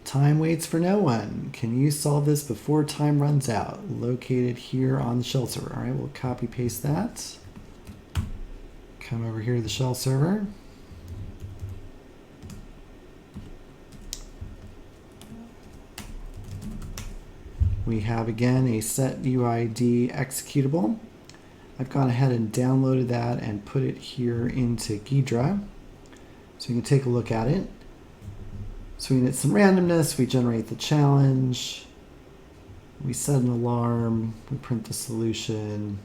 Time waits for no one. Can you solve this before time runs out? Located here on the shell server. All right, we'll copy paste that. Come over here to the shell server. We have again a set UID executable. I've gone ahead and downloaded that and put it here into Ghidra. So you can take a look at it. So we get some randomness, we generate the challenge, we set an alarm, we print the solution.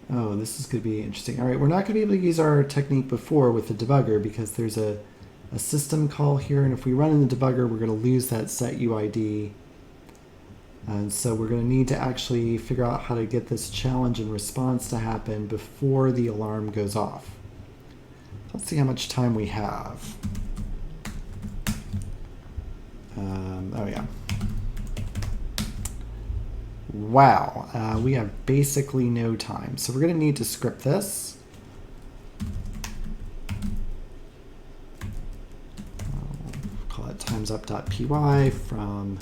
Oh, this is going to be interesting. All right, we're not going to be able to use our technique before with the debugger because there's a system call here, and if we run in the debugger, we're going to lose that set UID. And so we're going to need to actually figure out how to get this challenge and response to happen before the alarm goes off. Let's see how much time we have. Oh yeah. Wow, we have basically no time. So we're going to need to script this. Call it timesup.py from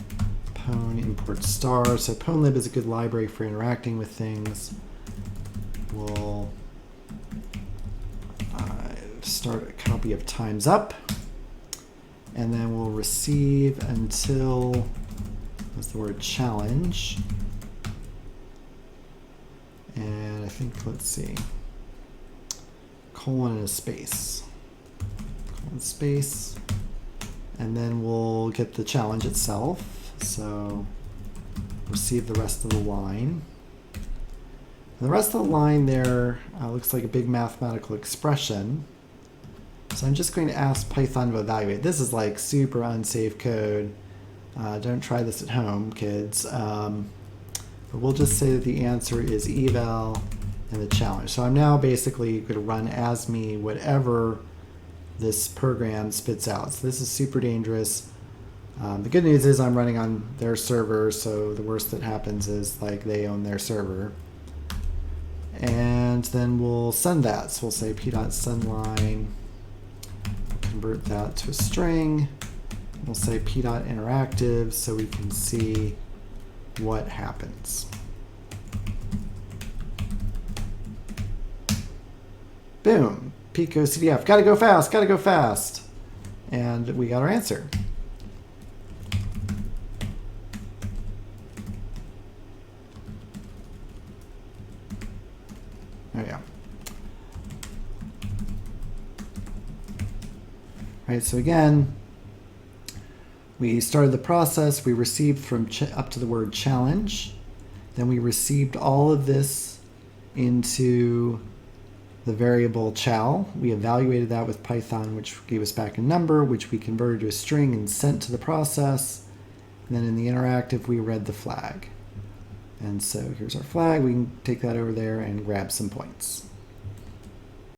pwn import star. So pwnlib is a good library for interacting with things. We'll start a copy of times up. And then we'll receive until, what's the word, challenge. And I think, let's see, colon and a space. Colon space. And then we'll get the challenge itself. So receive the rest of the line. And the rest of the line there looks like a big mathematical expression. So I'm just going to ask Python to evaluate. This is like super unsafe code. Don't try this at home, kids. But we'll just say that the answer is eval and the challenge. So I'm now basically going to run as me whatever this program spits out. So this is super dangerous. The good news is I'm running on their server, so the worst that happens is like they own their server. And then we'll send that. So we'll say p.sendLine. Convert that to a string. We'll say p.interactive so we can see what happens. Boom, pico2019. Gotta go fast, gotta go fast. And we got our answer. Oh yeah. All right, so again, we started the process, we received from up to the word challenge, then we received all of this into the variable chal. We evaluated that with Python, which gave us back a number, which we converted to a string and sent to the process. And then in the interactive, we read the flag. And so here's our flag. We can take that over there and grab some points.